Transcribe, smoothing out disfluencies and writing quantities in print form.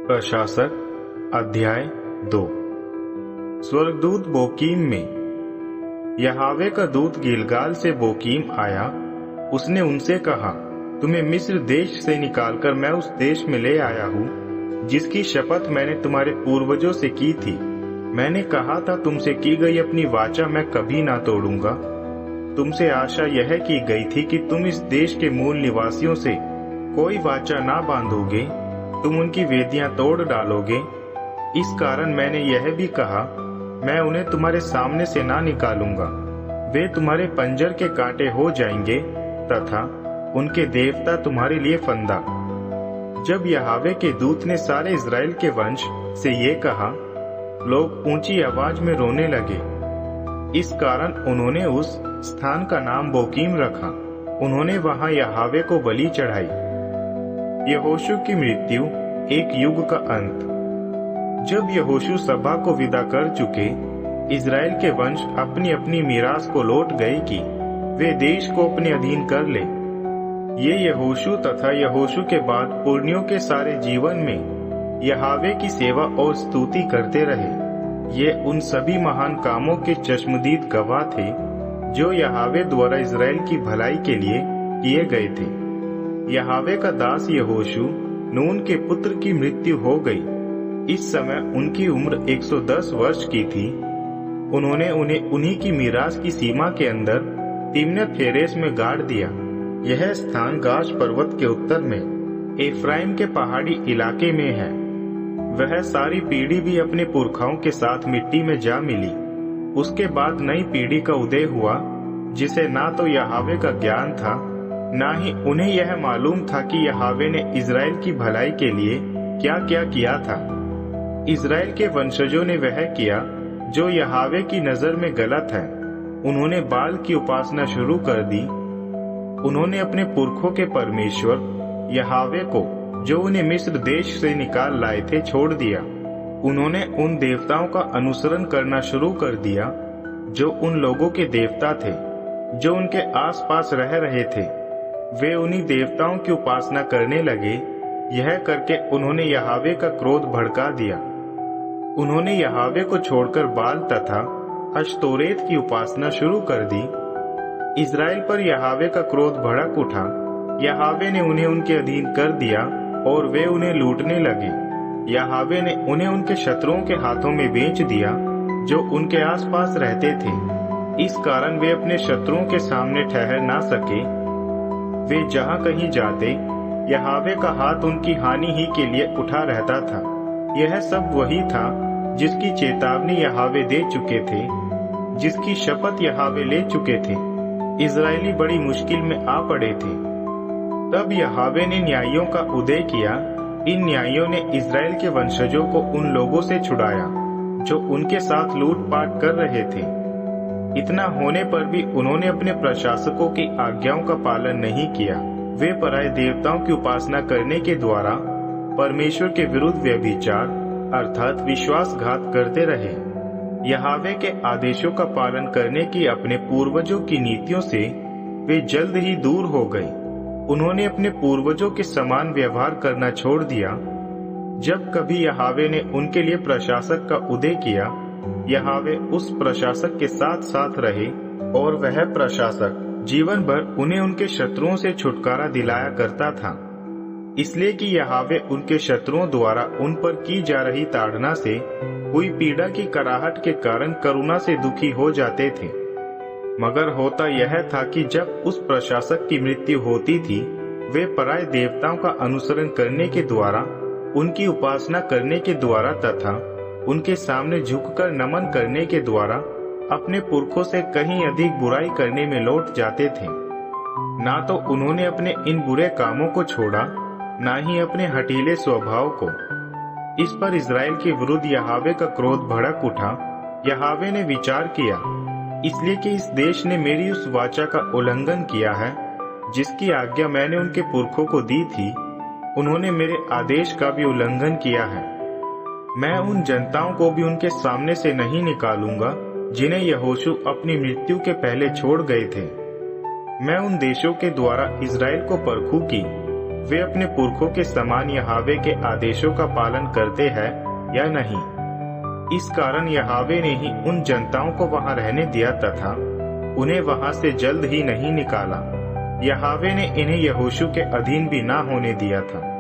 प्रशासक अध्याय 2। स्वर्गदूत बोकीम में। यहावे का दूत गिलगाल से बोकीम आया। उसने उनसे कहा, तुम्हें मिस्र देश से निकालकर मैं उस देश में ले आया हूँ जिसकी शपथ मैंने तुम्हारे पूर्वजों से की थी। मैंने कहा था, तुमसे की गई अपनी वाचा मैं कभी ना तोड़ूंगा। तुमसे आशा यह की गई थी कि तुम इस देश के मूल निवासियों से कोई वाचा ना बांधोगे, तुम उनकी वेदियां तोड़ डालोगे। इस कारण मैंने यह भी कहा, मैं उन्हें तुम्हारे सामने से ना निकालूंगा। वे तुम्हारे पंजर के कांटे हो जाएंगे तथा उनके देवता तुम्हारे लिए फंदा। जब यहावे के दूत ने सारे इज़राइल के वंश से ये कहा, लोग ऊंची आवाज में रोने लगे। इस कारण उन्होंने उस स्थान का नाम बोकीम रखा। उन्होंने वहां यहावे को बलि चढ़ाई। यहोशू की मृत्यु, एक युग का अंत। जब यहोशू सभा को विदा कर चुके, इज़राइल के वंश अपनी अपनी मीरास को लौट गए कि वे देश को अपने अधीन कर ले। ये यहोशू तथा यहोशू के बाद पुरनियों के सारे जीवन में यहावे की सेवा और स्तुति करते रहे। ये उन सभी महान कामों के चश्मदीद गवाह थे जो यहावे द्वारा इज़राइल की भलाई के लिए किए गए थे। यहावे का दास यहोशू, नून के पुत्र की मृत्यु हो गई। इस समय उनकी उम्र 110 वर्ष की थी। उन्होंने उन्हें उन्हीं की मीरास की सीमा के अंदर तिम्नत हेरेस में गाड़ दिया। यह स्थान गाश पर्वत के उत्तर में एफ्राइम के पहाड़ी इलाके में है। वह सारी पीढ़ी भी अपने पुरखाओं के साथ मिट्टी में जा मिली। उसके बाद नई पीढ़ी का उदय हुआ जिसे ना तो यहावे का ज्ञान था, ना ही उन्हें यह मालूम था कि यहावे ने इज़राइल की भलाई के लिए क्या क्या किया था। इज़राइल के वंशजों ने वह किया जो यहावे की नजर में गलत है। उन्होंने बाल की उपासना शुरू कर दी। उन्होंने अपने पुरखों के परमेश्वर यहावे को, जो उन्हें मिस्र देश से निकाल लाए थे, छोड़ दिया। उन्होंने उन देवताओं का अनुसरण करना शुरू कर दिया जो उन लोगों के देवता थे जो उनके आसपास रह रहे थे। वे उन्हीं देवताओं की उपासना करने लगे। यह करके उन्होंने यहावे का क्रोध भड़का दिया। उन्होंने यहावे को छोड़कर बाल तथा अश्तोरेत की उपासना शुरू कर दी। इज़राइल पर यहावे का क्रोध भड़क उठा। यहावे ने उन्हें उनके अधीन कर दिया और वे उन्हें लूटने लगे। यहावे ने उन्हें उनके शत्रुओं के हाथों में बेच दिया जो उनके आसपास रहते थे। इस कारण वे अपने शत्रुओं के सामने ठहर ना सके। वे जहाँ कहीं जाते, यहावे का हाथ उनकी हानि ही के लिए उठा रहता था। यह सब वही था जिसकी चेतावनी यहावे दे चुके थे, जिसकी शपथ यहावे ले चुके थे। इज़राइली बड़ी मुश्किल में आ पड़े थे। तब यहावे ने न्यायियों का उदय किया। इन न्यायियों ने इज़राइल के वंशजों को उन लोगों से छुड़ाया जो उनके साथ लूटपाट कर रहे थे। इतना होने पर भी उन्होंने अपने प्रशासकों की आज्ञाओं का पालन नहीं किया। वे पराये देवताओं की उपासना करने के द्वारा परमेश्वर के विरुद्ध व्यभिचार अर्थात विश्वासघात करते रहे। यहावे के आदेशों का पालन करने की अपने पूर्वजों की नीतियों से वे जल्द ही दूर हो गए। उन्होंने अपने पूर्वजों के समान व्यवहार करना छोड़ दिया। जब कभी यहावे ने उनके लिए प्रशासक का उदय किया, यहावे उस प्रशासक के साथ साथ रहे और वह प्रशासक जीवन भर उन्हें उनके शत्रुओं से छुटकारा दिलाया करता था। इसलिए कि यहावे उनके शत्रुओं द्वारा उन पर की जा रही ताड़ना से हुई पीड़ा की कराहट के कारण करुणा से दुखी हो जाते थे। मगर होता यह था कि जब उस प्रशासक की मृत्यु होती थी, वे पराये देवताओं का अनुसरण करने के द्वारा, उनकी उपासना करने के द्वारा तथा उनके सामने झुककर नमन करने के द्वारा अपने पुरखों से कहीं अधिक बुराई करने में लौट जाते थे। ना तो उन्होंने अपने इन बुरे कामों को छोड़ा, ना ही अपने हठीले स्वभाव को। इस पर इज़राइल के विरुद्ध यहावे का क्रोध भड़क उठा। यहावे ने विचार किया, इसलिए कि इस देश ने मेरी उस वाचा का उल्लंघन किया है जिसकी आज्ञा मैंने उनके पुरखों को दी थी। उन्होंने मेरे आदेश का भी उल्लंघन किया है। मैं उन जनताओं को भी उनके सामने से नहीं निकालूंगा जिन्हें यहोशू अपनी मृत्यु के पहले छोड़ गए थे। मैं उन देशों के द्वारा इज़राइल को परखूं कि वे अपने पुरखों के समान यहावे के आदेशों का पालन करते हैं या नहीं। इस कारण यहावे ने ही उन जनताओं को वहां रहने दिया तथा उन्हें वहां से जल्द ही नहीं निकाला। यहावे ने इन्हें यहोशू के अधीन भी ना होने दिया था।